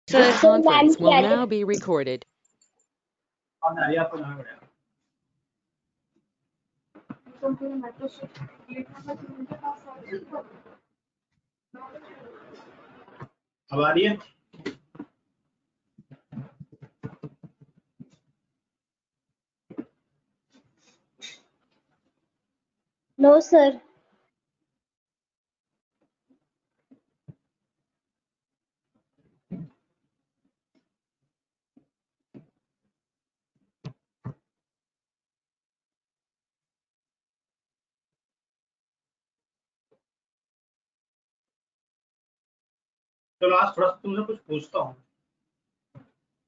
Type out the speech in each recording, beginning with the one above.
This Sir, conference will क्या now be recorded. अब आ रही है? No sir. चलो आज थोड़ा तुमसे कुछ पूछता हूँ,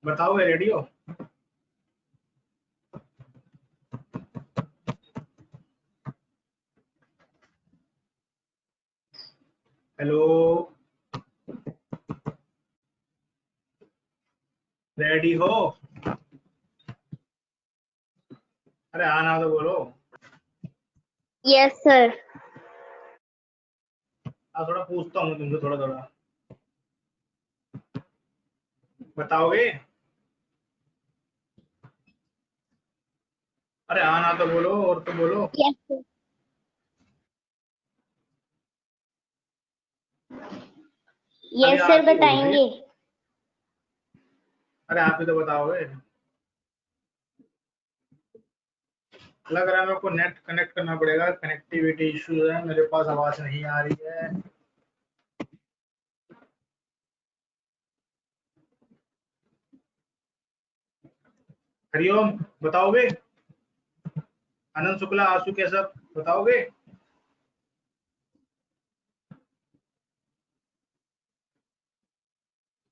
बताओ रेडी हो? हेलो, रेडी हो? अरे आना तो बोलो। Yes sir. आज थोड़ा पूछता हूँ तुमसे, थोड़ा थोड़ा बताओगे? अरे आना तो बोलो, और तो बोलो। Yes sir. यस सर, आती होगी बताएंगे। भाई। अरे आप ही तो बताओगे। लग रहा है मेरे को नेट कनेक्ट करना पड़ेगा, कनेक्टिविटी इश्यूज है, मेरे पास आवाज नहीं आ रही है। हरिओम, बताओगे? आनंद शुक्ला, आशु कैसव, बताओगे?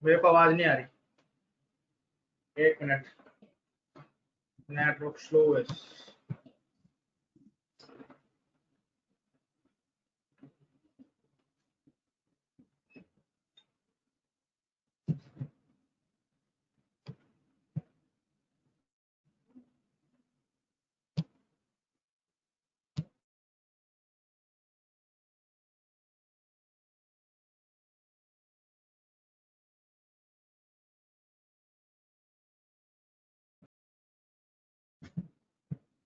मेरे को आवाज नहीं आ रही, एक मिनट, नेटवर्क स्लो है।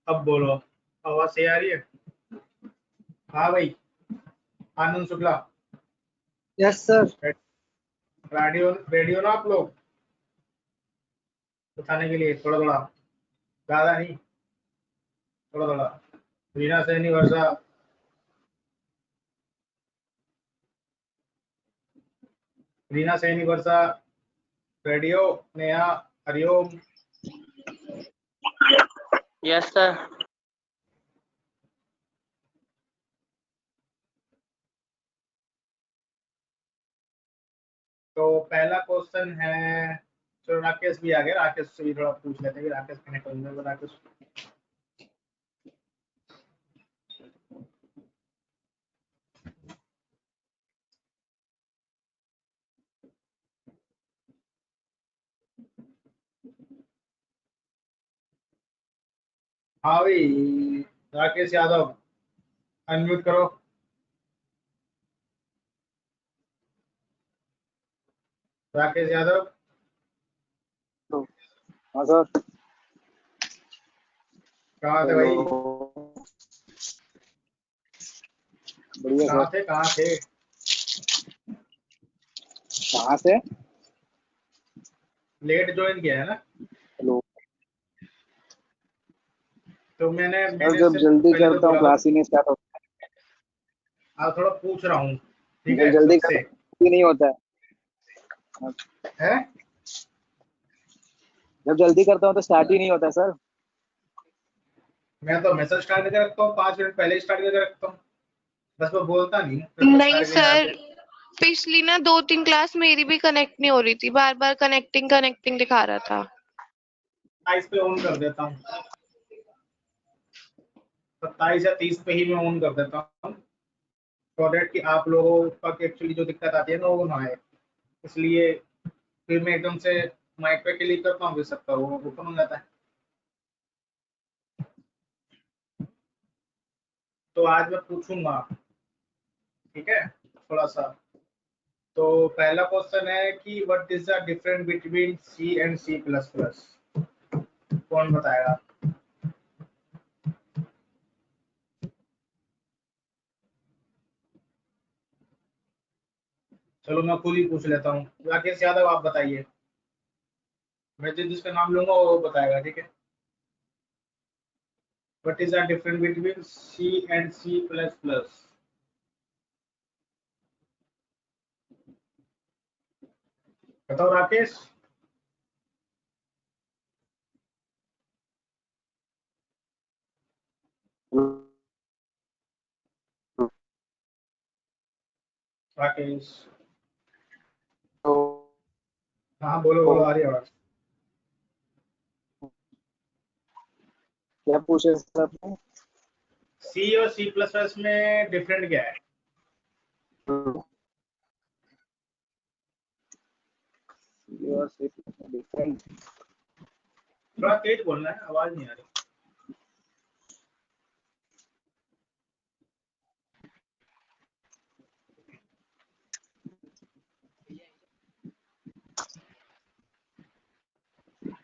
अब बोलो, आवाज सही आ रही है? हाँ भाई, Anand Shukla. Yes sir. Radio radio ना आप लोग बताने के लिए, थोड़ा थोड़ा, ज्यादा नहीं, थोड़ा थोड़ा। Reena Saini Varsha, Reena Saini Varsha, radio, Neha, Hariom. Yes sir. तो पहला क्वेश्चन है, चलो राकेश भी आ गया, राकेश से भी थोड़ा पूछ लेते हैं कि राकेश कनेक्ट हो जाएगा। राकेश, हाँ भाई, राकेश यादव, अनम्यूट करो। राकेश यादव। हाँ सर। कहाँ थे भाई? बढ़िया कहाँ सर। थे, कहाँ थे? कहाँ से? लेट ज्वाइन किया है ना? हेलो तो मैंने सर, मैंने जब सिर्फ जल्दी पहले तो करता हूँ बोला था, क्लास ही नहीं स्टार्ट होता। आज थोड़ा पूछ रहा हूँ, ठीक जब है, जल्दी सबसे करता ही नहीं होता है। है। जब जल्दी करता हूँ तो स्टार्ट ही नहीं होता है सर। मैं तो मैसेज स्टार्ट करके रखता हूँ, 5 मिनट पहले स्टार्ट करके रखता हूँ, बस मैं बोलता नहीं हूँ, फिर नहीं पछताने के लिए सर, आते। पिछली ना 2-3 क्लास मेरी भी कनेक्ट नहीं हो रही थी, बार बार कनेक्टिंग कनेक्टिंग दिखा रहा था। इस पे ऑन कर देता हूँ, 27 या 30 पे ही मैं ऑन कर देता हूँ, सो दैट कि आप लोगों का एक्चुअली जो दिक्कत आती है ना वो ना आए, इसलिए फिर मैं एकदम से माइक पे क्लिक करता हूँ, फिर सबका वो ओपन हो जाता है। तो आज मैं पूछूंगा, ठीक है, थोड़ा सा। तो पहला क्वेश्चन है कि what is the difference between C and C plus plus? कौन बताएगा? चलो मैं खुद ही पूछ लेता हूँ। राकेश यादव आप बताइए। मैं जिसका नाम लूंगा वो बताएगा, ठीक है? What is the difference between C and C plus plus? बताओ राकेश। राकेश, तो हाँ बोलो बोलो, आ रही है आवाज। क्या पूछे सर आपने? सी और सी प्लस प्लस में डिफरेंट क्या है? डिफरेंट। थोड़ा तेज बोलना है, आवाज नहीं आ रही।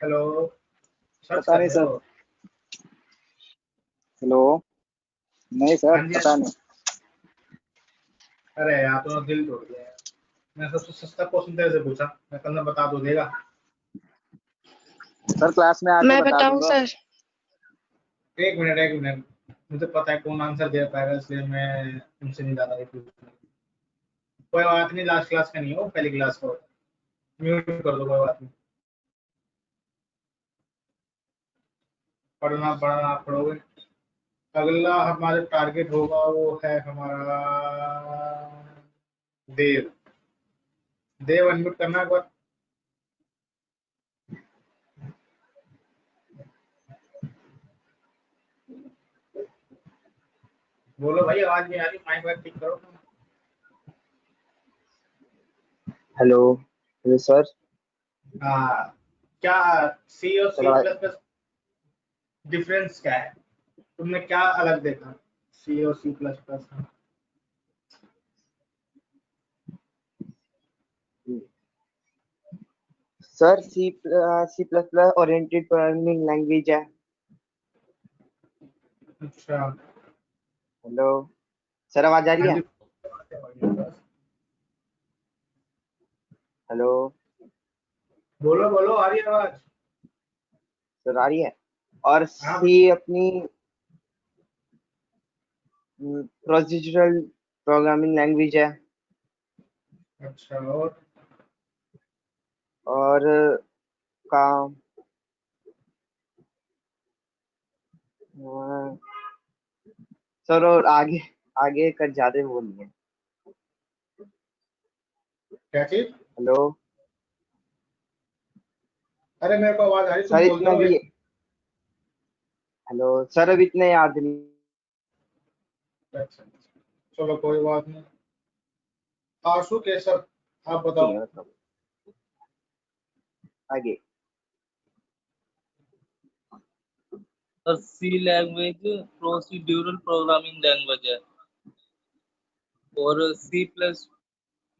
हेलो, सर्च पता कर नहीं रहे सर। हो? हेलो। नहीं सर, हाँ जी, हाँ पता जी। नहीं। अरे यार तो दिल तोड़ दिया यार। मैं सबसे सस्ता क्वेश्चन तेरे से पूछा, मैं कल में बता दो देगा। सर क्लास में आके मैं बता बताऊं दूंगा। सर? एक मिनट एक मिनट, मुझे पता है कौन आंसर दे पाएगा, इसलिए मैं तुमसे नहीं ज्यादा पूछूंगा। कोई बात नहीं, लास्ट क्लास का नहीं हो, पहली क्लास का होता है। म्यूट कर दो, कोई बात नहीं। पढ़ना पढ़ना पढ़ोगे। अगला हमारा टारगेट होगा वो है हमारा देव। देव अनम्यूट करना एक बार। बोलो भाई, आवाज नहीं आ रही, माइक वाइक ठीक करो। हेलो। Hello sir. हाँ, क्या सी और C sir plus plus difference क्या है? तुमने क्या अलग देखा सी और सी प्लस प्लस में? Sir C C plus plus oriented programming language है। अच्छा। हेलो सर, आवाज आ रही हाँ है? जी। हेलो बोलो बोलो, आ रही है आवाज। सर, आ रही है। और हाँ। सी अपनी प्रोसीजरल प्रोग्रामिंग लैंग्वेज है। अच्छा, और और काम सर, और आगे आगे कर ज्यादा वो नहीं है। क्या चीज? हेलो अरे मेरे को आवाज आ रही, तुम सर, बोलते इतना रहो भी। एक। हेलो सर, अब इतने याद नहीं। अच्छा, चलो कोई बात नहीं। आशु केसर, आप बताओ। है मतलब आगे। सर सी लैंग्वेज प्रोसीड्यूरल प्रोग्रामिंग लैंग्वेज है, और सी प्लस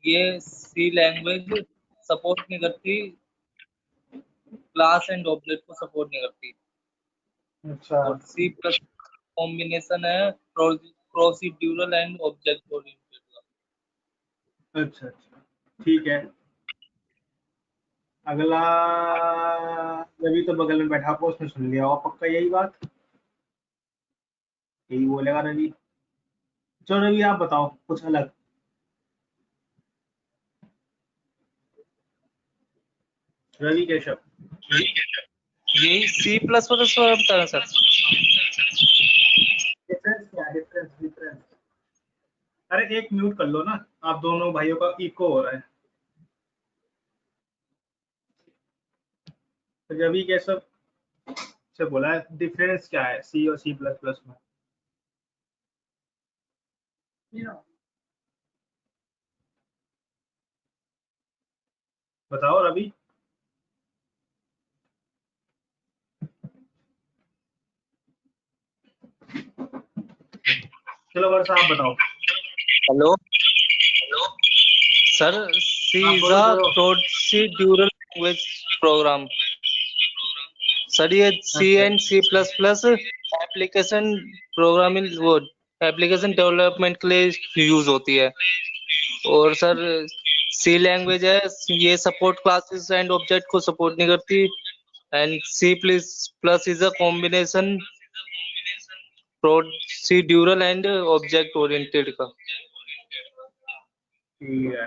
ये सी लैंग्वेज सपोर्ट नहीं करती, क्लास एंड ऑब्जेक्ट को सपोर्ट नहीं करती। अच्छा और सी प्लस कॉम्बिनेशन है प्रोसीड्यूरल एंड ऑब्जेक्ट ओरिएंटेड का। अच्छा अच्छा, ठीक है। अगला रवि तो बगल में बैठा हुआ, उसने सुन लिया होगा पक्का यही बात, यही बोलेगा रवि। चलो रवि आप बताओ कुछ अलग। रवि केशव। यही सी प्लस प्लस बता रहे सर। डिफरेंस क्या है? Difference difference. अरे एक म्यूट कर लो ना, आप दोनों भाइयों का इको हो रहा है। तो रवि केशव से बोला है डिफरेंस क्या है सी और सी प्लस प्लस में? बताओ रवि। चलो वर्ष आप बताओ। हेलो सर, C हाँ, is बोलो, a बोलो। procedural language program. सर ये C अच्छा। and C++ एप्लीकेशन प्रोग्रामिंग वो एप्लीकेशन डेवलपमेंट के लिए यूज होती है। और सर C लैंग्वेज है, ये सपोर्ट क्लासेस एंड ऑब्जेक्ट को सपोर्ट नहीं करती। And C++ is a combination procedural and object oriented का। ठीक है,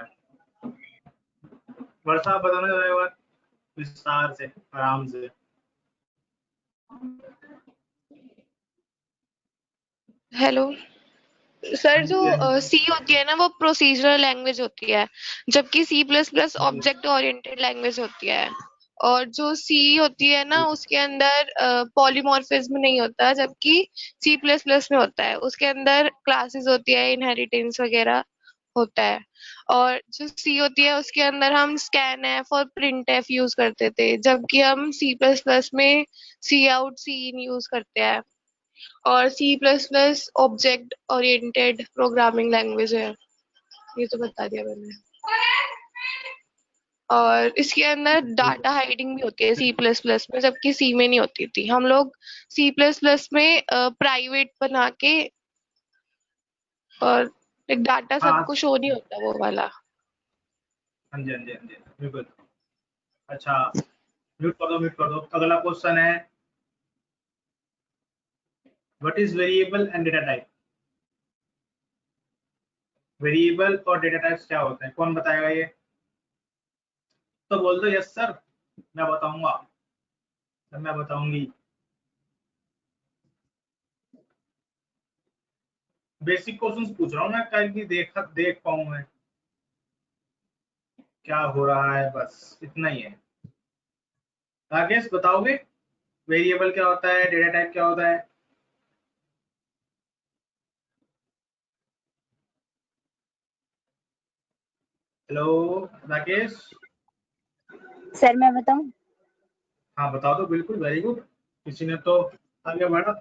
वर्षा आप बताना जरा एक बार विस्तार से, आराम से। हेलो सर, हाँ जो जी, हाँ जी। सी होती है ना वो प्रोसीजरल लैंग्वेज होती है, जबकि C++ हाँ जी। ऑब्जेक्ट ओरिएंटेड लैंग्वेज होती है। और जो सी होती है ना उसके अंदर पॉलीमॉर्फिज्म नहीं होता, जबकि C++ में होता है। उसके अंदर क्लासेस होती है, इनहेरिटेंस वगैरह होता है। और जो सी होती है उसके अंदर हम स्कैनएफ और प्रिंटएफ यूज करते थे, जबकि हम C++ में सी आउट सी इन यूज करते हैं। और C++ object oriented programming language है, ये तो बता दिया मैंने। और इसके अंदर डाटा हाइडिंग भी होती है C++ में, जबकि सी में नहीं होती थी। हम लोग C++ में प्राइवेट बना के, और एक डाटा हाँ सबको शो नहीं होता वो वाला। हाँ जी, हाँ जी, हाँ जी, बिल्कुल। अच्छा, म्यूट कर दो, म्यूट कर दो। अगला क्वेश्चन है, what is variable and data type? Variable और डेटा टाइप्स क्या होते हैं, कौन बताएगा ये? तो बोल दो यस सर, मैं बताऊंगा, सर मैं बताऊंगी। बेसिक क्वेश्चंस पूछ रहा हूँ मैं, ताकि देख पाऊँ मैं क्या हो रहा है, बस इतना ही है। राकेश बताओगे वेरिएबल क्या होता है, डेटा टाइप क्या होता है? हेलो राकेश। सर मैं बताऊं? हाँ बता दो, बिल्कुल, वेरी गुड, किसी ने तो आगे बढ़ा।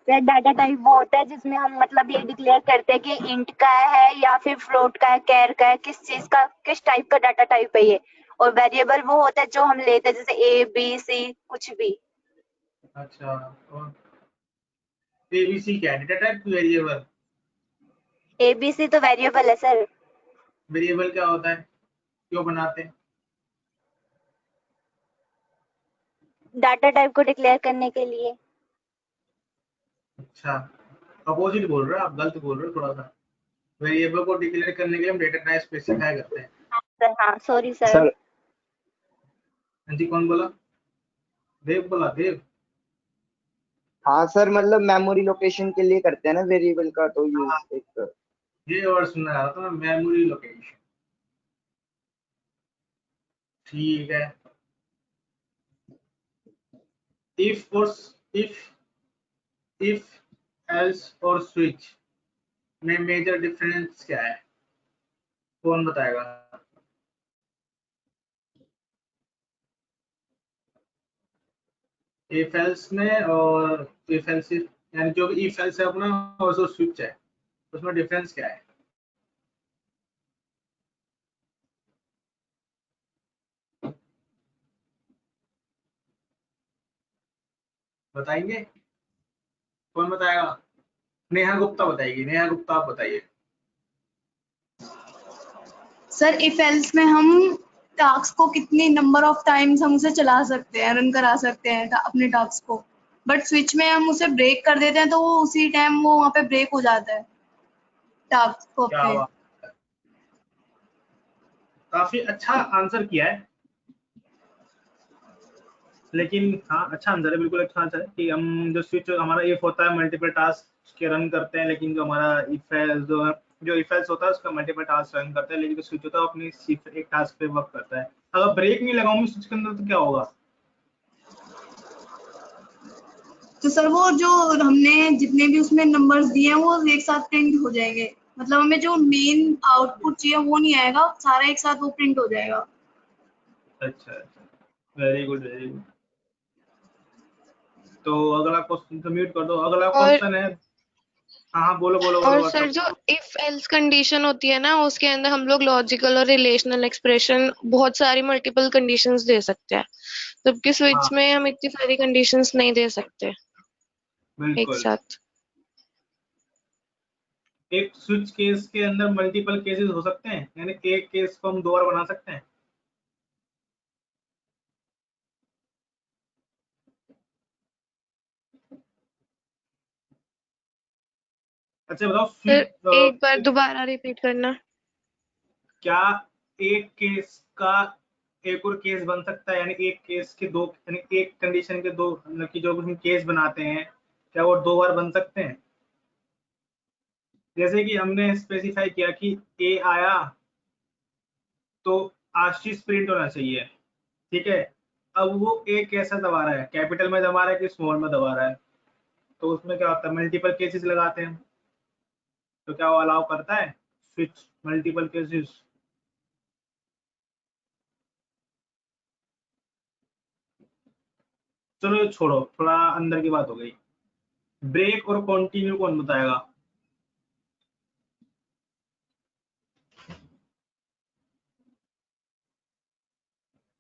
सर डाटा टाइप वो होता है जिसमें हम मतलब ये डिक्लेयर करते हैं कि इंट का है या फिर फ्लोट का है, कैर का है, किस चीज का, किस टाइप का डाटा टाइप है ये। और वेरिएबल वो होता है जो हम लेते हैं, जैसे ए बी सी कुछ भी। अच्छा, और एबीसी क्या है? Data type variable? A B C तो वेरिएबल है सर। वेरिएबल क्या होता है, क्यों बनाते हैं? डाटा टाइप को डिक्लेयर करने के लिए। अच्छा, अपोजिट बोल रहे हो आप, गलत बोल रहे हो थोड़ा सा। वेरिएबल को डिक्लेयर करने के लिए हम डेटा टाइप स्पेसिफाई करते हैं। सर हाँ, सॉरी सर। सर हाँ जी, कौन बोला? देव बोला, देव। हाँ सर, मतलब मेमोरी लोकेशन के लिए करते हैं ना वेरिएबल का तो यूज हाँ, एक। ये वर्ड सुनना रहा था, मेमोरी लोकेशन। ठीक है। इफ और इफ इफ एल्स और स्विच में मेजर डिफरेंस क्या है, कौन बताएगा? इफ एल्स में और इफ एल्स, यानी जो इफ एल्स है अपना और जो स्विच है, उसमें डिफरेंस क्या है? बताएंगे? कौन बताएगा? नेहा गुप्ता बताएगी, नेहा गुप्ता आप बताइए। सर इफ एल्स में हम टास्क को कितनी नंबर ऑफ टाइम्स हम उसे चला सकते हैं, रन करा सकते हैं अपने टास्क को। बट स्विच में हम उसे ब्रेक कर देते हैं तो वो उसी टाइम वो वहाँ पे ब्रेक हो जाता है टास्क को क्या अपने। हुआ? काफी अच्छा आंसर किया है, लेकिन हाँ अच्छा आंसर है, बिल्कुल अच्छा आंसर है कि हम जो स्विच हमारा इफ होता है मल्टीपल टास्क के रन करते हैं, लेकिन जो हमारा इफ एल्स जो इफ एल्स होता है उसका मल्टीपल टास्क रन करता है, लेकिन जो स्विच होता है अपनी सिर्फ एक टास्क पे वर्क करता है। अगर ब्रेक नहीं लगाऊंगी स्विच के अंदर तो क्या होगा? तो सर वो जो हमने जितने भी उसमें नंबर्स दिए हैं वो एक साथ प्रिंट हो जाएंगे, मतलब हमें जो मेन आउटपुट चाहिए वो नहीं आएगा, सारा एक साथ वो प्रिंट हो जाएगा। अच्छा अच्छा, वेरी गुड, वेरी गुड। तो अगला क्वेश्चन तो म्यूट कर दो, अगला और क्वेश्चन है। हाँ बोलो बोलो और बोलो सर जो इफ एल्स कंडीशन होती है ना, उसके अंदर हम लोग लॉजिकल और रिलेशनल एक्सप्रेशन बहुत सारी मल्टीपल कंडीशंस दे सकते हैं, जबकि हाँ स्विच में हम इतनी सारी कंडीशंस नहीं दे सकते एक बिल्कुल। साथ। एक स्विच केस के अंदर मल्टीपल केसेस हो सकते हैं, यानी एक केस को हम 2 बार बना सकते हैं। अच्छा बताओ सर स्विच एक बार दोबारा रिपीट करना। क्या एक केस का एक और केस बन सकता है, यानी एक केस के 2, यानी एक कंडीशन के 2, मतलब कि जो हम केस बनाते हैं क्या वो 2 बार बन सकते हैं? जैसे कि हमने स्पेसिफाई किया कि ए आया तो आशीष प्रिंट होना चाहिए, ठीक है। अब वो ए कैसा दबा रहा है, कैपिटल में दबा रहा है कि स्मॉल में दबा रहा है, तो उसमें क्या होता है मल्टीपल केसेस लगाते हैं, तो क्या वो अलाउ करता है स्विच मल्टीपल केसेस? चलो ये छोड़ो, थोड़ा अंदर की बात हो गई। ब्रेक और कंटिन्यू कौन बताएगा?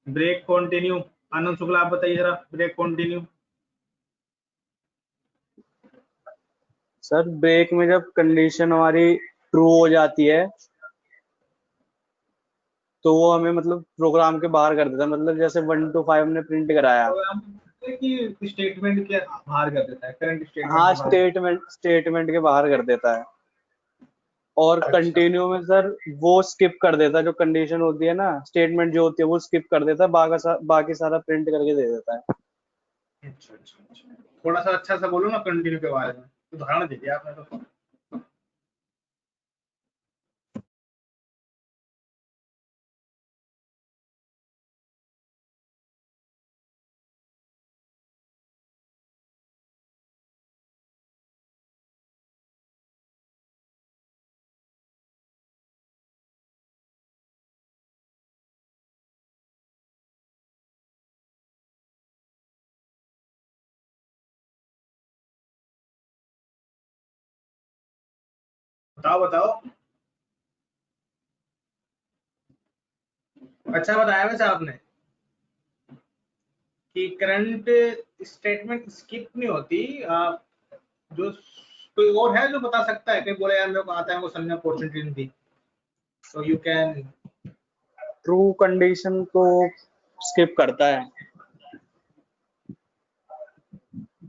ब्रेक कंटिन्यू, आनंद शुक्ला आप बताइए जरा, ब्रेक कंटिन्यू। सर ब्रेक में जब कंडीशन हमारी ट्रू हो जाती है तो वो हमें मतलब प्रोग्राम के बाहर कर देता है, मतलब जैसे 1 to 5 हमने प्रिंट कराया। तो हम कि स्टेटमेंट के बाहर कर देता है, करंट स्टेटमेंट हाँ, के बाहर। स्टेटमेंट के बाहर कर देता है। और अच्छा कंटिन्यू में सर वो स्किप कर देता है, जो कंडीशन होती है ना, स्टेटमेंट जो होती है वो स्किप कर देता है, बाकी सारा प्रिंट करके दे देता है। अच्छा अच्छा अच्छा, थोड़ा सा अच्छा सा बोलो ना कंटिन्यू के बारे में, उदाहरण दे दिया आपने तो। बताओ बताओ। अच्छा बताया वैसे आपने कि करंट स्टेटमेंट स्किप नहीं होती। आप जो कोई और है जो बता सकता है, कहीं बोले यार मेरे को आता है, वो समझना अपॉर्चुनिटी नहीं दी, तो यू कैन। ट्रू कंडीशन को स्किप करता है।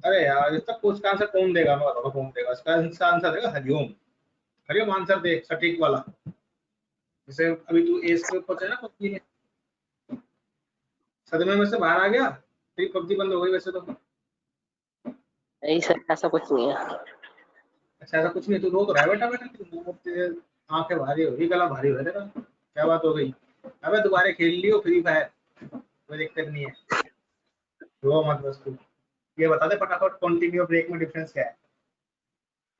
अरे यार इसका कुछ का आंसर कौन देगा, मैं बताऊँ कौन देगा इसका आंसर देगा हरिओम। हरिओम आंसर दे सटीक वाला। जैसे अभी तू एस पे पहुंचे ना पबजी में, सदमे में से बाहर आ गया, तेरी पबजी बंद हो गई वैसे तो। नहीं सर, ऐसा कुछ नहीं है। अच्छा ऐसा कुछ नहीं, तू रो तो रहा है बेटा बेटा, तेरे आंखें भारी हो गई, गला भारी हो गया तेरा, क्या बात हो गई? अबे दोबारा खेल लियो फ्री फायर, कोई दिक्कत नहीं है, रो मत बस तू। ये बता दे फटाफट कंटिन्यू ब्रेक में डिफरेंस क्या है?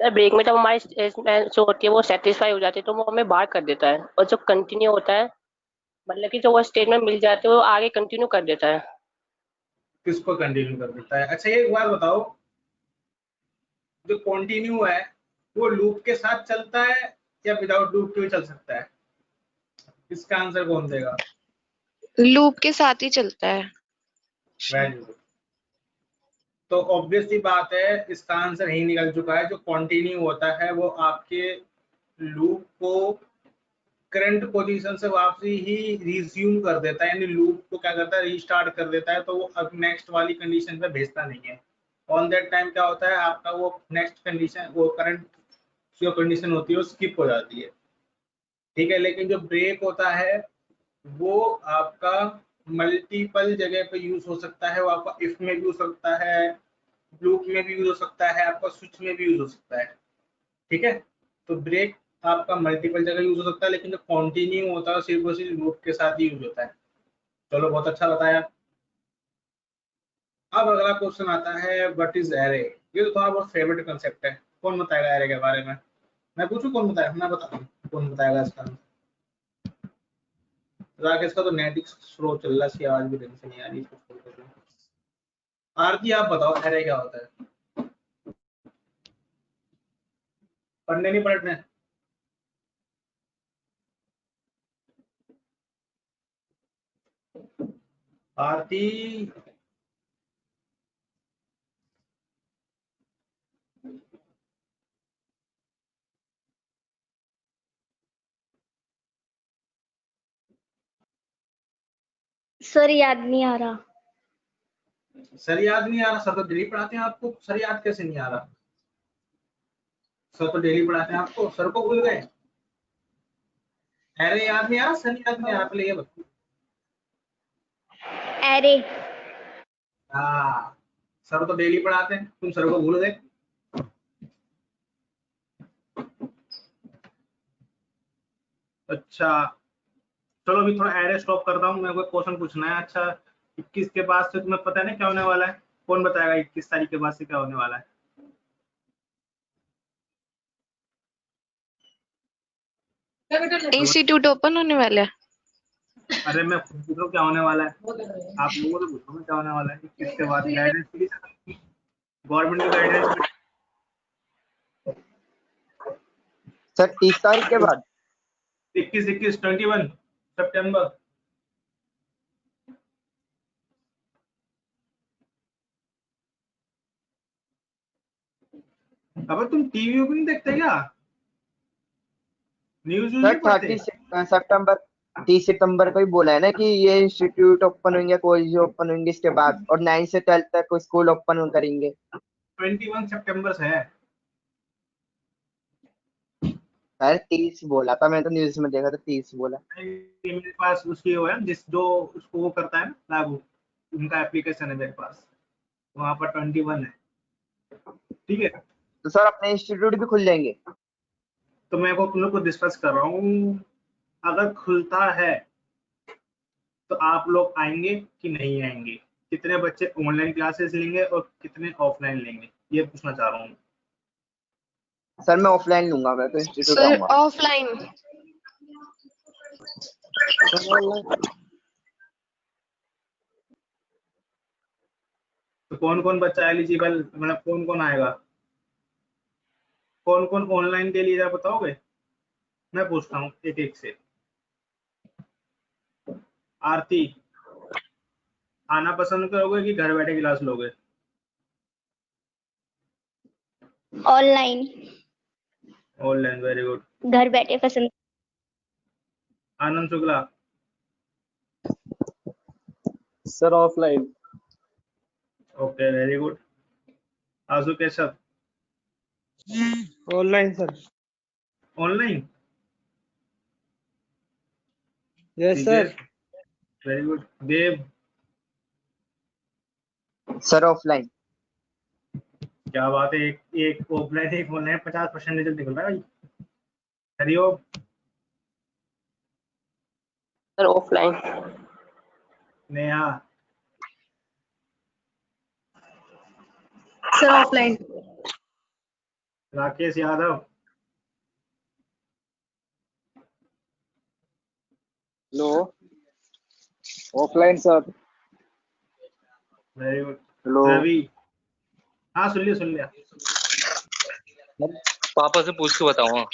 सर ब्रेक में जब हमारी जो होती है वो सेटिस्फाई हो जाती है तो वो हमें बाहर कर देता है, और जो कंटिन्यू होता है मतलब कि जो वो स्टेटमेंट मिल जाते हैं वो आगे कंटिन्यू कर देता है। किसको कंटिन्यू कर देता है? अच्छा एक बात बताओ, जो कंटिन्यू है वो लूप के साथ चलता है या विदाउट लूप के भी चल सकता है? इसका आंसर कौन देगा? लूप के साथ ही चलता है। Very good. तो ऑब्वियस सी बात है इसका आंसर ही निकल चुका है। जो कंटिन्यू होता है वो आपके लूप को करंट पोजीशन से वापसी ही रिज्यूम कर देता है, यानी लूप को क्या करता है रीस्टार्ट कर देता है, तो वो अब नेक्स्ट वाली कंडीशन पे भेजता नहीं है। ऑन दैट टाइम क्या होता है आपका वो नेक्स्ट कंडीशन, वो करंट जो कंडीशन होती है वो स्किप हो जाती है, ठीक है। लेकिन जो ब्रेक होता है वो आपका मल्टीपल जगह पे यूज हो सकता है, वो आपका इफ में भी हो सकता है, लूप में भी यूज हो सकता है, आपका स्विच में भी यूज हो सकता है, ठीक है। तो ब्रेक आपका मल्टीपल जगह यूज हो सकता है, लेकिन जो कंटिन्यू होता है सिर्फ और सिर्फ लूप के साथ ही यूज होता है। चलो बहुत अच्छा बताया। अब अगला क्वेश्चन आता है व्हाट इज एरे। ये तो थोड़ा बहुत फेवरेट कंसेप्ट है, कौन बताएगा एरे के बारे में? मैं पूछूं कौन बताएगा? मैं बता दूं कौन बताएगा इसका। राकेश का तो नेट स्लो चल रहा है, इसकी आवाज भी ढंग से नहीं आ रही। आरती आप बताओ एरे क्या होता है? पढ़ने नहीं पलटने? आरती सर याद नहीं आ रहा। सर याद नहीं आ रहा? सर तो डेली पढ़ाते हैं आपको, सर याद कैसे नहीं आ रहा? सर तो डेली पढ़ाते हैं आपको, सर को भूल गए? अरे याद नहीं आ रहा, सर याद नहीं आ रहा, पहले ये बताओ। अरे हाँ, सर तो डेली पढ़ाते हैं, तुम सर को भूल गए। अच्छा चलो अभी थोड़ा एरे स्टॉप करता हूँ, मेरे को क्वेश्चन पूछना है। अच्छा 21 के बाद से तुम्हें पता है ना क्या होने वाला है? कौन बताएगा 21 तारीख के बाद से क्या होने वाला है? इंस्टीट्यूट ओपन होने वाला है। अरे मैं खुद पूछ रहा हूँ क्या होने वाला है, आप लोगों से पूछो मैं क्या होने वाला है। 21 के बाद गाइडेंस मिली गवर्नमेंट की गाइडेंस। सर 30 तारीख के बाद 21 सितंबर। अब तुम टीवी भी नहीं देखते क्या? न्यूज सर नहीं पढ़ते? 30 सितंबर को ही बोला है ना कि ये इंस्टीट्यूट ओपन होंगे, कॉलेज ओपन होंगे इसके बाद, और 9 से 12 तक स्कूल ओपन करेंगे। 21 सितंबर से है। सर 30 बोला था, मैं तो न्यूज में देखा था 30 बोला। मेरे पास उसकी वो है जिस जो उसको वो करता है ना लागू, उनका एप्लीकेशन है मेरे पास, वहाँ पर 21 है। ठीक है, तो सर अपने इंस्टीट्यूट भी खुल जाएंगे? तो मैं वो तुम लोग को डिस्कस कर रहा हूँ, अगर खुलता है तो आप लोग आएंगे कि नहीं आएंगे? कितने बच्चे ऑनलाइन क्लासेस लेंगे और कितने ऑफलाइन लेंगे, ये पूछना चाह रहा हूँ। सर मैं ऑफलाइन लूंगा, मैं तो इंस्टीट्यूट सर आऊंगा। ऑफलाइन। तो कौन कौन बच्चा एलिजिबल, मतलब कौन कौन आएगा, कौन कौन ऑनलाइन के लिए जरा बताओगे? मैं पूछता हूँ एक एक से। आरती, आना पसंद करोगे कि घर बैठे क्लास लोगे? ऑनलाइन। Online, very good. घर बैठे पसंद। Anand Shukla? Sir offline. Okay very good. Aju Keshav? Online sir. Online? Yes sir. Very good. Dev? Sir offline. क्या बात है, एक एक ऑफलाइन एक ऑनलाइन, 50% रिजल्ट निकल रहा है भाई। Hariom? Sir offline. Neha? Sir offline. Rakesh Yadav? Hello, offline sir. Very good. Hello. Ravi? हाँ सुन लिया। पापा से पूछ के बताओ। हाँ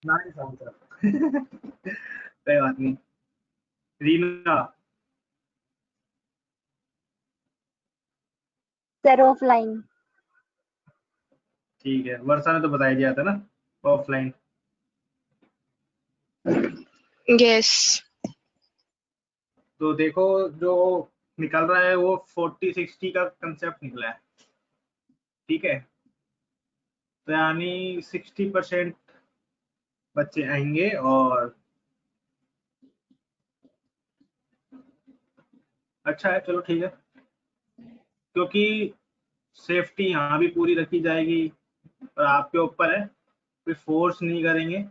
नहीं समझा। कोई बात नहीं। रीना? Sir offline. ठीक है, वर्षा ने तो बता ही दिया था ना ऑफलाइन। यस। तो देखो जो निकल रहा है वो 40-60 का कंसेप्ट निकला है। ठीक है, तो यानी 60% बच्चे आएंगे और अच्छा है, चलो ठीक है, क्योंकि सेफ्टी यहाँ भी पूरी रखी जाएगी और आपके ऊपर है, कोई फोर्स नहीं करेंगे।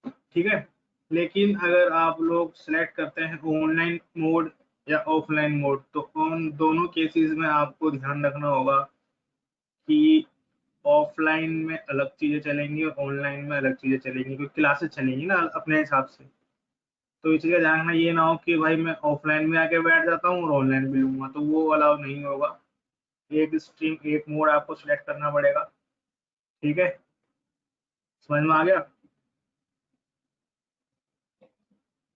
ठीक है, लेकिन अगर आप लोग सेलेक्ट करते हैं ऑनलाइन मोड या ऑफलाइन मोड, तो उन दोनों केसेस में आपको ध्यान रखना होगा कि ऑफलाइन में अलग चीज़ें चलेंगी और ऑनलाइन में अलग चीज़ें चलेंगी, क्योंकि क्लासेस चलेंगी ना अपने हिसाब से। तो इस चीज़ का ध्यान रखना, ये ना हो कि भाई मैं ऑफलाइन में आके बैठ जाता हूँ और ऑनलाइन भी लूँगा, तो वो अलाउ नहीं होगा। एक स्ट्रीम एक मोड आपको सिलेक्ट करना पड़ेगा। ठीक है, समझ में आ गया?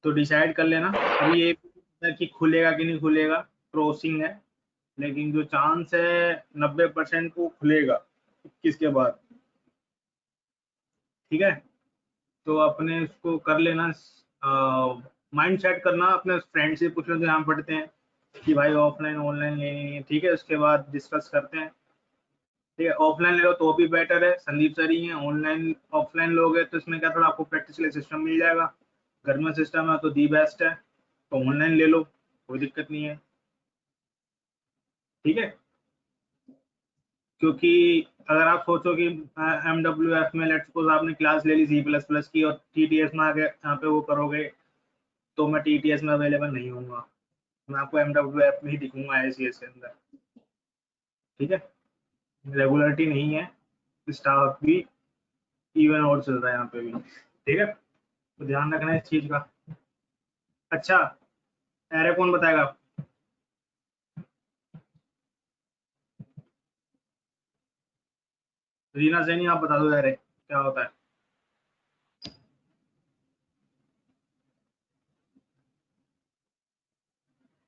तो डिसाइड कर लेना। अभी ये है कि खुलेगा कि नहीं खुलेगा, क्रॉसिंग है, लेकिन जो चांस है 90% को खुलेगा 21 के बाद। ठीक है, तो अपने उसको कर लेना, माइंड सेट करना, अपने फ्रेंड से पूछ लो जो यहाँ पढ़ते हैं कि भाई ऑफलाइन ऑनलाइन लेनी है। ठीक है, उसके बाद डिस्कस करते हैं। ठीक है, ऑफलाइन ले लो तो भी बेटर है, संदीप सर ही हैं। ऑनलाइन ऑफलाइन लोगे तो इसमें क्या, थोड़ा आपको प्रैक्टिस के लिए सिस्टम मिल जाएगा, घर में सिस्टम है तो दी बेस्ट है। तो ऑनलाइन ले लो, कोई दिक्कत नहीं है। ठीक है, क्योंकि अगर आप सोचो कि MWF में लेट्स सपोज आपने क्लास ले ली C++ की और TTS में आगे यहाँ पे वो करोगे, तो मैं TTS में अवेलेबल नहीं होऊंगा, मैं आपको MWF में ही दिखूंगा ICS के अंदर। ठीक है, रेगुलरिटी नहीं है, स्टाफ भी इवन और चल रहा है यहाँ पे भी। ठीक है, तो ध्यान रखना इस चीज का। अच्छा, एरे कौन बताएगा? रीना सैनी, आप बता दो एरे क्या होता है।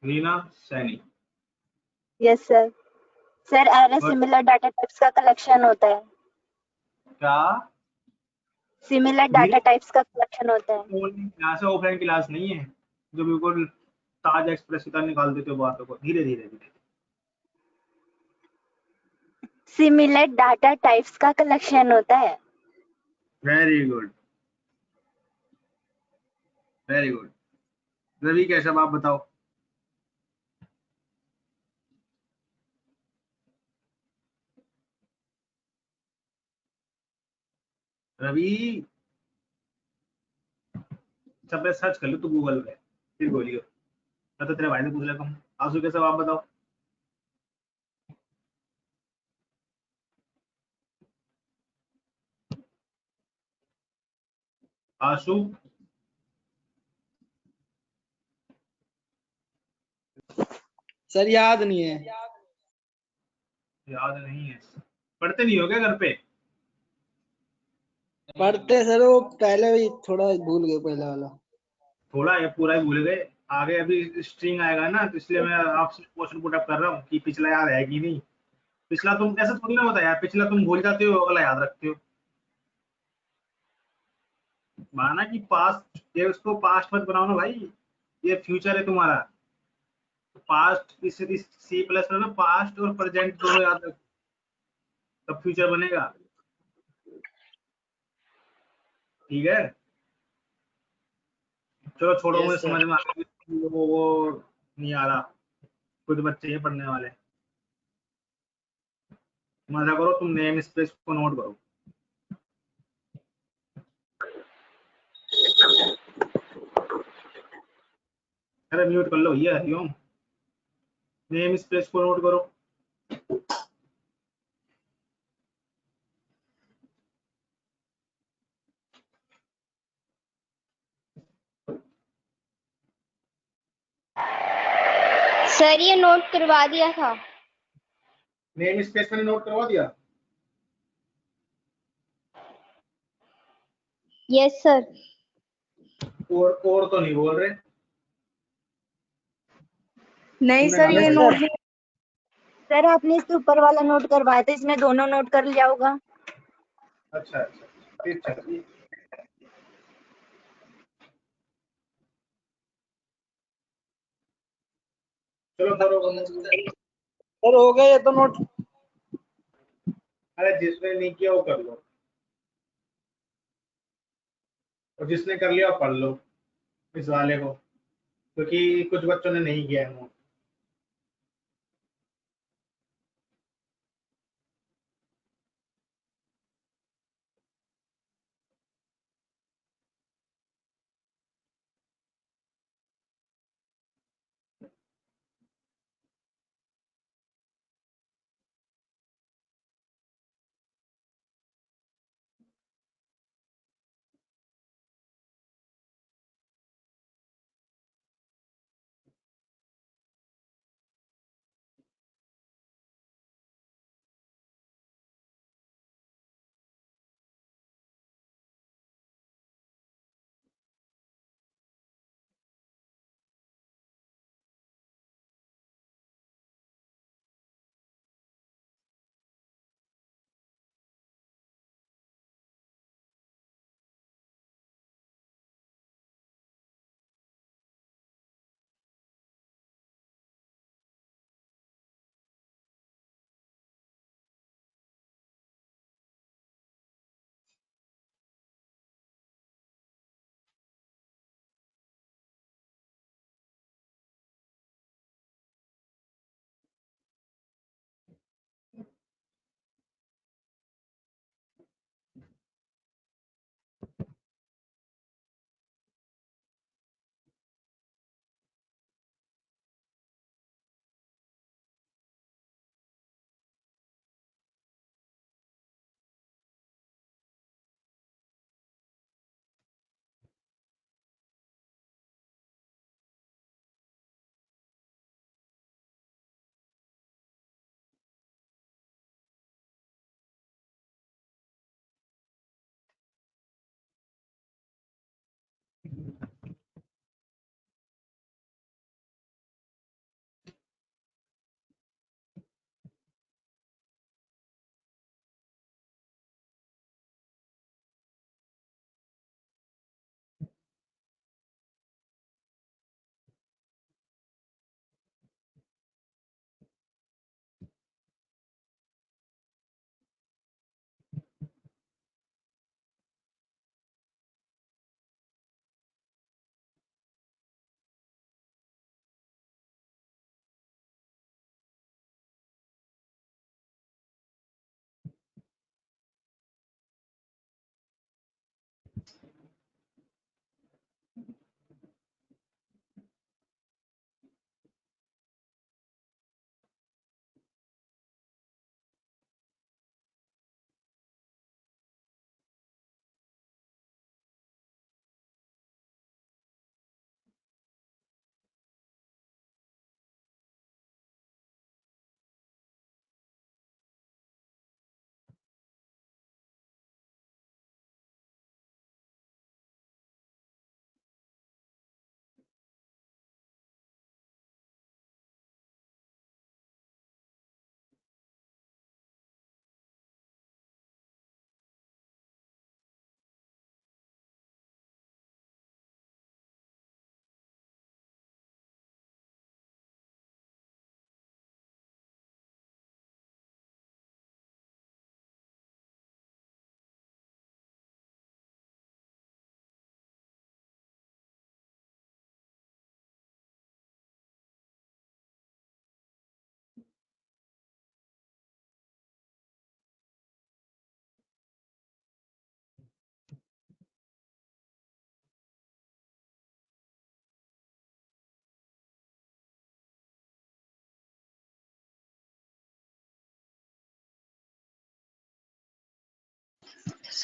Reena Saini. Yes sir. Sir array और सिमिलर डाटा टाइप्स का कलेक्शन होता है। क्या? सिमिलर डाटा धीरे, टाइप्स का कलेक्शन होता है। यहाँ से ऑफलाइन क्लास नहीं है जो बिल्कुल ताज एक्सप्रेस की तरह निकाल देते हो बातों को। धीरे धीरे धीरे। सिमिलर डाटा टाइप्स का कलेक्शन होता है। Very good, very good. Ravi Keshav, आप बताओ। रवि, सब पे सर्च कर लो तू गूगल पे, फिर बोलियो। मैं तो तेरे भाई से पूछ लेता हूँ। आंसू कैशव, आप बताओ। आशु, सर याद नहीं है। याद नहीं है? पढ़ते नहीं हो क्या घर पे? पढ़ते सर, वो पहले भी थोड़ा भूल गए पहले वाला। थोड़ा या पूरा ही भूल गए? आगे अभी स्ट्रिंग आएगा ना, तो इसलिए मैं आपसे क्वेश्चन पुट अप कर रहा हूँ कि पिछला याद है कि नहीं। पिछला तुम ऐसा थोड़ी ना होता है यार, पिछला तुम भूल जाते हो, अगला याद रखते हो। माना कि पास्ट, ये उसको पास्ट मत बनाओ ना भाई, ये फ्यूचर है तुम्हारा। पास्ट इस C+ में ना पास्ट और प्रेजेंट दोनों याद रखो, तब फ्यूचर बनेगा। ठीक है, चलो छोड़ो, मुझे यस सर। समझ में आ गया। वो नहीं आ रहा, कुछ बच्चे हैं पढ़ने वाले। मजा करो, तुम नेम स्पेस को नोट करो। अरे म्यूट कर लो भैया, हरिओम। नेम स्पेस को नोट करो। सर ये नोट करवा दिया था। नेम स्पेस मैंने नोट करवा दिया। Yes sir. और तो नहीं बोल रहे। नहीं तुमने सर, कहा ये था नोट सर आपने इसके ऊपर वाला नोट करवाया था, इसमें दोनों नोट कर लिया होगा। अच्छा अच्छा, फिर चलो। चलो करो करो। सर हो गया ये तो नोट। अरे जिसने नहीं किया वो कर लो, और जिसने कर लिया वो पढ़ लो इस वाले को, क्योंकि कुछ बच्चों ने नहीं किया है नोट।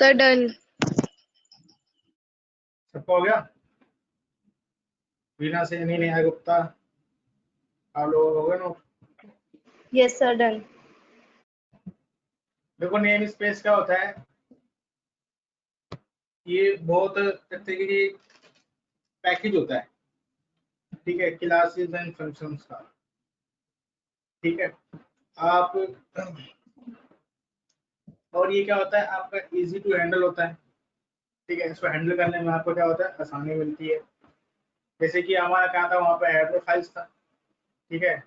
Sir done. सबको हो गया? वीना सैनी, नेहा गुप्ता, आप लोग हो गए नोट? Yes sir done. देखो नेम स्पेस क्या होता है, ये बहुत तरीके की पैकेज होता है, ठीक है, क्लासेस एंड फंक्शंस का, ठीक है। आप और ये क्या होता है, आपका इजी टू हैंडल होता है, ठीक है। इसको हैंडल करने में आपको क्या होता है, आसानी मिलती है। जैसे कि हमारा क्या था, वहाँ पे एड फाइल्स था, ठीक है।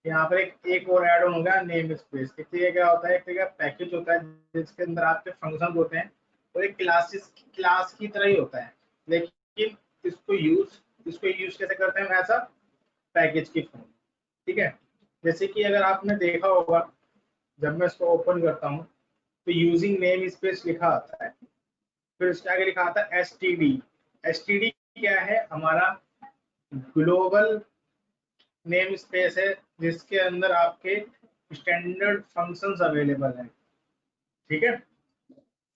यहाँ पर एक और ऐड ऑन हो गया नेम स्पेस। देखिए क्या होता है, एक तरह का पैकेज होता है जिसके अंदर आपके फंक्शन होते हैं और एक क्लास की तरह ही होता है, लेकिन इसको यूज कैसे करते हैं, ऐसा पैकेज की फॉर्म, ठीक है। जैसे कि अगर आपने देखा होगा, जब मैं इसको ओपन करता हूँ तो यूजिंग नेम स्पेस लिखा आता है, फिर उसके आगे लिखा आता है एसटीडी। एसटीडी क्या है, हमारा ग्लोबल नेम स्पेस है जिसके अंदर आपके स्टैंडर्ड फंक्शंस अवेलेबल हैं, ठीक है।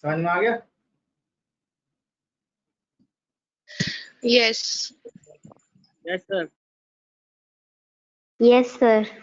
समझ में आ गया? Yes. Yes sir. Yes sir.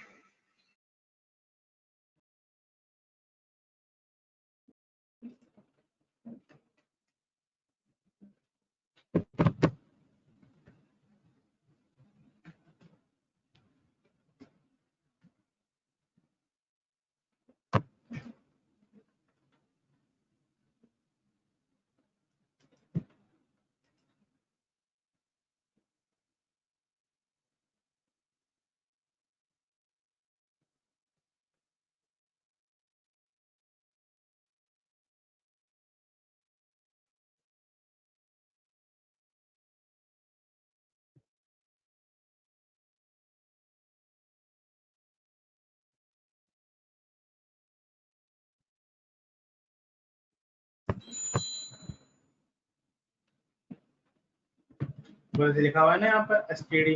बस लिखा हुआ है ना यहाँ पर एसटीडी,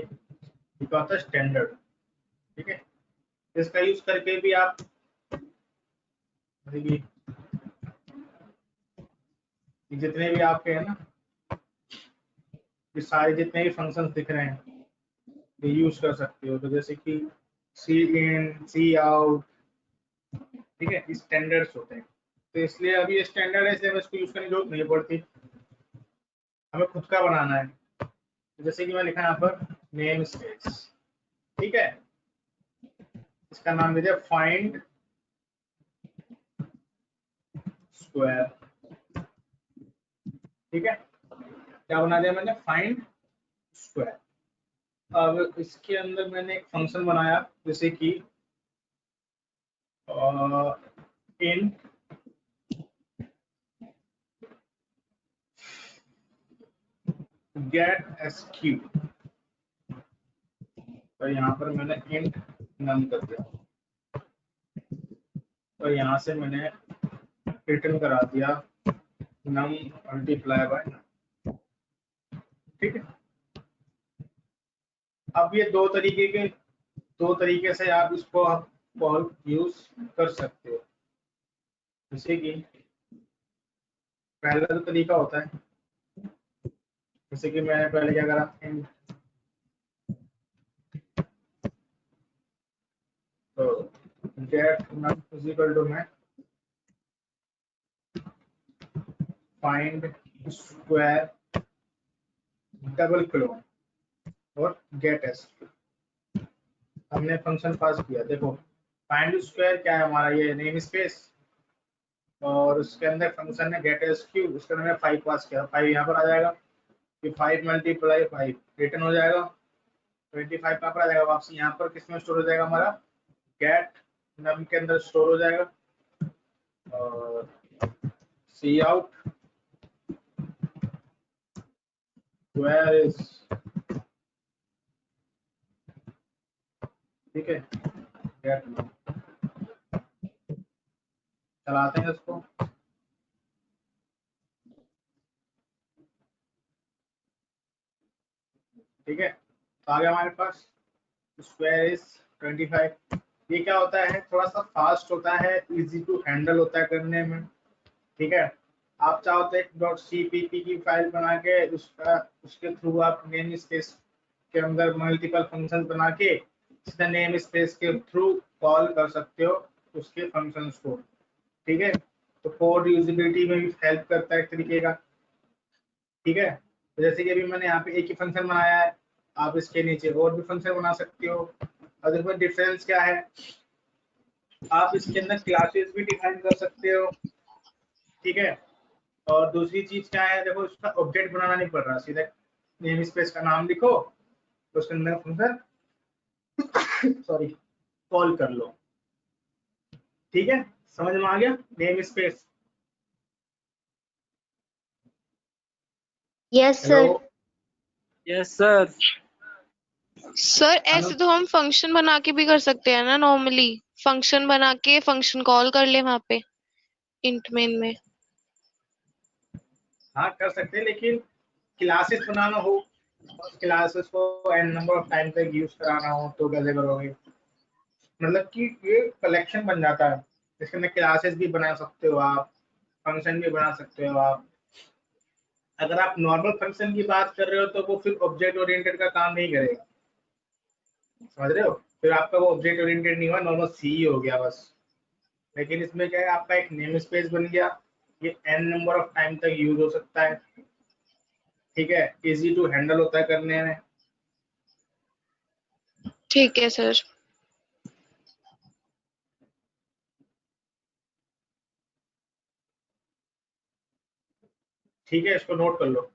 लिखा होता है स्टैंडर्ड, ठीक है। इसका यूज करके भी आप देखिए, जितने भी आपके हैं ना, ये सारे जितने भी फंक्शंस दिख रहे हैं ये यूज कर सकते हो। तो जैसे कि सी इन, सी आउट, ठीक है, स्टैंडर्ड्स होते हैं। तो इसलिए अभी ये स्टैंडर्ड है, इसलिए हमें इसको यूज करने की जरूरत नहीं पड़ती, हमें खुद का बनाना है। तो जैसे कि मैं लिखा यहाँ पर नेम स्पेस, ठीक है, इसका नाम दे दिया फाइंड स्क्वायर, ठीक है। क्या बना दिया मैंने, फाइंड स्क्वायर। अब इसके अंदर मैंने एक फंक्शन बनाया, जैसे कि इन गेट एसक्यू, तो यहाँ पर मैंने इंट नम कर दिया और यहाँ से मैंने रिटर्न करा दिया नम मल्टीप्लाई बाय नम, ठीक है। अब ये दो तरीके से आप इसको यूज कर सकते हो। जैसे कि पहला जो तरीका होता है, जैसे कि मैंने पहले क्या करा, तो get num is equal to मैं फाइंड स्क्वायर डबल क्लोन और गेट एसक्यू। हमने फंक्शन पास किया, देखो फाइंड स्क्वायर क्या है हमारा, ये नेम स्पेस, और उसके अंदर फंक्शन है गेट एसक्यू, उसके अंदर 5 पास किया, 5 यहाँ पर आ जाएगा, कि 5 मल्टीप्लाई 5 रिटर्न हो जाएगा, 25 कहाँ पर आ जाएगा, वापसी यहाँ पर किस में स्टोर हो जाएगा, हमारा गेट नम के अंदर स्टोर हो जाएगा। और सी आउट वेयर इज, ठीक है, गेट नम। चलाते हैं इसको, ठीक है। तो आ गया हमारे पास स्क्वायर इज 25। ये क्या होता है, थोड़ा सा फास्ट होता है, इजी टू हैंडल होता है करने में, ठीक है। आप चाहो तो एक .cpp की फाइल बना के उसके थ्रू आप नेम स्पेस के अंदर मल्टीपल फंक्शन बना के सीधा नेम स्पेस के थ्रू कॉल कर सकते हो उसके फंक्शंस को। ठीक है, तो कोड यूजिबिलिटी में भी हेल्प करता है एक तरीके का। ठीक है, तो जैसे कि अभी मैंने यहाँ पे एक ही फंक्शन बनाया है, आप इसके नीचे और भी फंक्शन बना सकते हो। और देखो डिफरेंस क्या है, आप इसके अंदर क्लासेस भी डिफाइन कर सकते हो। ठीक है, और दूसरी चीज क्या है, देखो इसका ऑब्जेक्ट बनाना नहीं पड़ रहा, सीधा नेम स्पेस का नाम लिखो तो उसके अंदर फंक्शन सॉरी कॉल कर लो। ठीक है, समझ में आ गया name space? Yes hello, sir. Yes sir. Sir ऐसे तो हम फंक्शन बना के भी कर सकते हैं ना, नॉर्मली फंक्शन बना के फंक्शन कॉल कर ले वहां पे इंट मेन में। हाँ कर सकते हैं, लेकिन क्लासेस बनाना हो और क्लासेस को एन नंबर ऑफ टाइम तक यूज कराना हो तो कैसे करोगे? मतलब कि ये कलेक्शन बन जाता है, इसके अंदर क्लासेस भी बना सकते हो आप, फंक्शन भी बना सकते हो आप। अगर आप नॉर्मल फंक्शन की बात कर रहे हो तो वो फिर ऑब्जेक्ट ओरिएंटेड का काम नहीं करेगा, समझ रहे हो? फिर आपका वो ऑब्जेक्ट ओरिएंटेड नहीं हुआ, नॉर्मल सी हो गया बस। लेकिन इसमें क्या है, आपका एक नेम स्पेस बन गया, ये एन नंबर ऑफ टाइम तक यूज हो सकता है। ठीक है, इजी टू हैंडल होता है करने में। ठीक है सर। ठीक है, इसको नोट कर लो।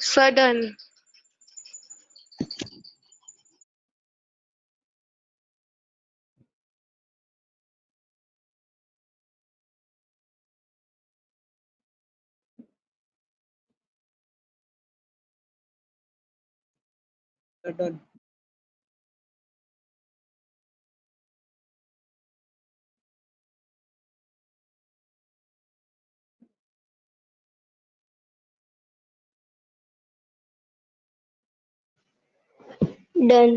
सडन। डन। डन।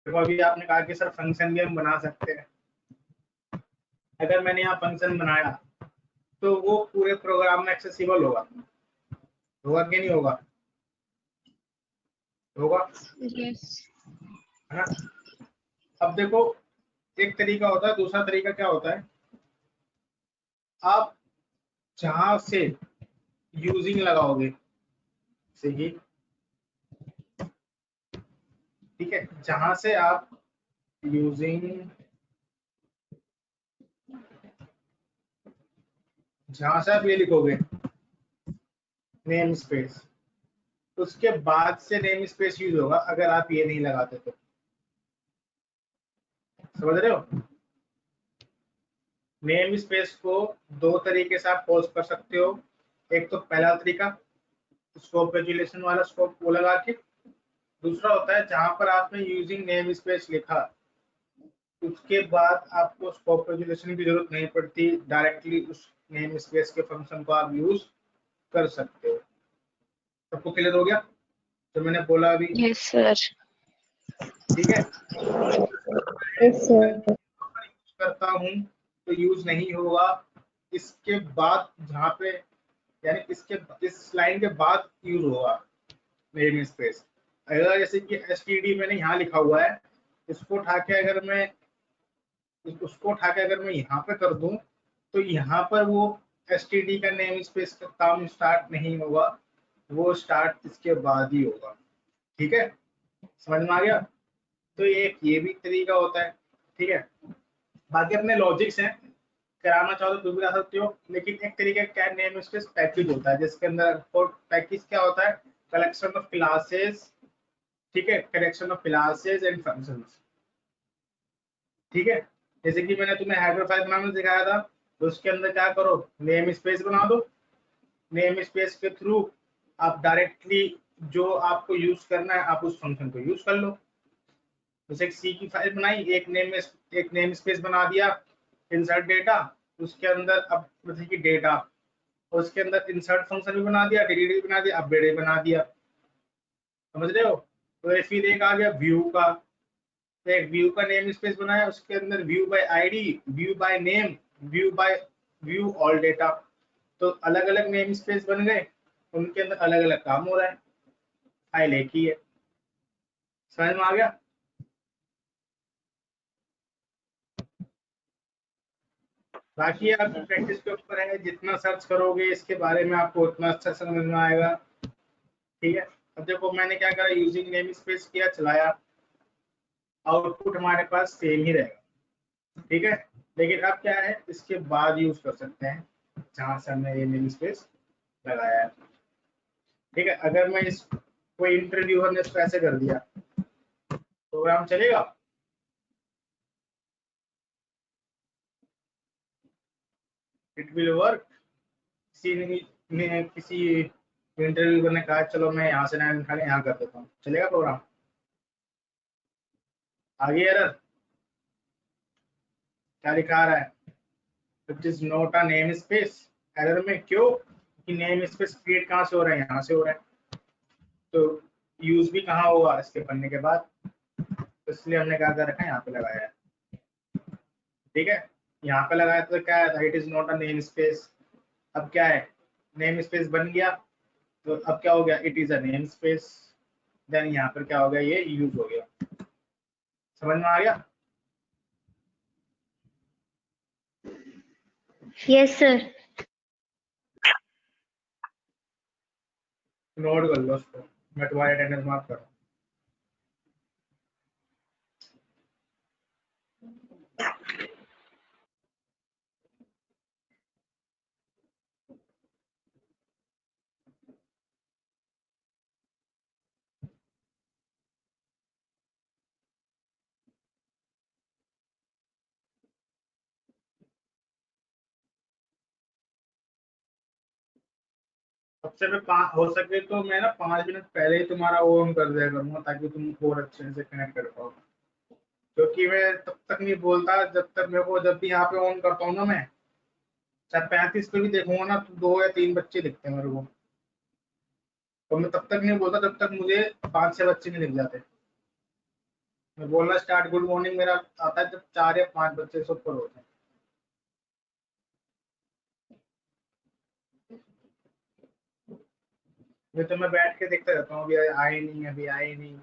देखो अभी आपने कहा कि सर फंक्शन भी हम बना सकते हैं। अगर मैंने यहाँ फंक्शन बनाया तो वो पूरे प्रोग्राम में एक्सेसिबल होगा कि नहीं होगा? होगा, यस। है ना? अब देखो, एक तरीका होता है, दूसरा तरीका क्या होता है, आप जहां से यूजिंग लगाओगे, सही, ठीक है, जहां से आप यूजिंग, जहां से आप ये लिखोगे नेम स्पेस, उसके बाद से नेम स्पेस यूज होगा अगर आप ये नहीं लगाते तो। समझ रहे हो? नेम स्पेस को दो तरीके से आप पोस्ट कर सकते हो। एक तो पहला तरीका स्कोप रेजुलेशन वाला, स्कोप वो लगा के। दूसरा होता है जहां पर आपने यूजिंग नेम स्पेस लिखा, उसके बाद आपको स्कोप रेजुलेशन की जरूरत नहीं पड़ती, डायरेक्टली उस नेम स्पेस के फंक्शन को आप यूज कर सकते हो। सबको क्लियर हो गया जो मैंने बोला अभी? Yes sir. ठीक है। Yes, sir. करता हूँ तो यूज नहीं होगा, इसके बाद जहाँ पे, यानी इसके इस लाइन के बाद यूज होगा नेम स्पेस। अगर जैसे कि std मैंने यहाँ लिखा हुआ है, इसको उठा के अगर मैं यहाँ पे कर दूं तो यहाँ पर वो std का नेम स्पेस का काम स्टार्ट नहीं होगा, वो स्टार्ट इसके बाद ही होगा। ठीक है, समझ में आ गया? तो ये भी तरीका होता है। ठीक है, बाकी अपने लॉजिक्स हैं, कराना चाहो तो भी करा सकते हो, लेकिन एक तरीके का क्या नेम स्पेस पैकेज होता है, जिसके अंदर पैकेज क्या होता है, कलेक्शन ऑफ क्लासेस। ठीक है, collection of classes and functions. ठीक है, जैसे कि मैंने तुम्हें हेडर फाइल बनाना सिखाया था, तो उसके अंदर क्या करो, नेम स्पेस बना दो। नेम स्पेस के थ्रू आप डायरेक्टली जो आपको यूज करना है आप उस फंक्शन को यूज कर लो। जैसे एक सी की फाइल बनाई, एक नेम स्पेस बना दिया, इंसर्ट डेटा, उसके अंदर अब जैसे कि डेटा, उसके अंदर इंसर्ट फंक्शन भी बना दिया, डिलीट भी बना दिया, अपडेट भी बना दिया। समझ रहे हो? तो फिर एक आ गया व्यू का, तो एक व्यू का नेम स्पेस बनाया, उसके अंदर view bye ID, view by name, view all data. तो अलग अलग नेम स्पेस बन गए, उनके अंदर अलग अलग काम हो रहा है, फाइल एक ही है। समझ में आ गया? बाकी आपकी प्रैक्टिस के ऊपर है, जितना सर्च करोगे इसके बारे में आपको उतना अच्छा समझ में आएगा। ठीक है, अब देखो मैंने क्या करा, यूजिंग नेम स्पेस किया, चलाया, आउटपुट हमारे पास सेम ही रहेगा। ठीक है, लेकिन अब क्या है, इसके बाद यूज कर सकते हैं जहां से हमने ये नेम स्पेस लगाया है। ठीक है, अगर मैं इस कोई इंटरव्यूअर ने इसको ऐसे कर दिया, प्रोग्राम चलेगा? It will work. किसी इंटरव्यूअर ने कहा चलो मैं यहाँ से नाम निकाले यहाँ कर देता हूँ, चलेगा प्रोग्राम? आगे एरर क्या लिखा रहा है, it is not a name space. Error में क्यों? कि नेम स्पेस क्रिएट कहाँ से हो रहा है, यहाँ से हो रहा है, तो यूज भी कहाँ होगा, इसके पढ़ने के बाद। तो इसलिए हमने क्या कर रखा है, यहाँ पे लगाया है। ठीक है, यहाँ पे लगाया तो क्या है, it is not a name space. अब क्या है, नेम स्पेस बन गया, तो अब क्या हो गया, it is a name space. Then यहाँ पर क्या हो गया, ये यूज हो गया। समझ में आ गया? Yes, sir. नोट कर लो उसको, मैं तुम्हारी अटेंडेंस मार्क कर रहा हूँ। सबसे हो सके तो मैं ना 5 मिनट पहले ही तुम्हारा वो ऑन कर दिया करूंगा, ताकि तुम और अच्छे से कनेक्ट कर पाओ। क्योंकि मैं तब तक नहीं बोलता जब तक मेरे को, जब भी यहाँ पे ऑन करता हूँ ना मैं, चाहे 35 पे भी देखूंगा ना, तो 2 या 3 बच्चे दिखते हैं मेरे को। तो मैं तब तक नहीं बोलता जब तक मुझे 5-6 बच्चे नहीं दिख जाते। मैं बोलना स्टार्ट गुड मॉर्निंग मेरा आता है जब 4 या 5 बच्चे से ऊपर होते हैं। ये तो मैं बैठ के देखता रहता हूँ, अभी आए नहीं, अभी आए नहीं।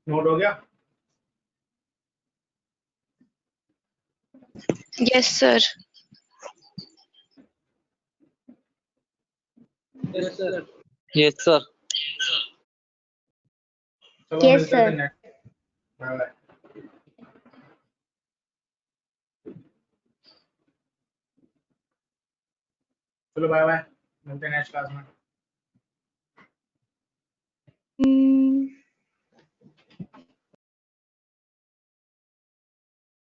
नोट हो गया? Yes sir. Yes sir. चलो Yes, मिलते हैं sir. फिर नेक्स्ट। Bye bye. चलो बाय बाय, मिलते हैं नेक्स्ट क्लास में।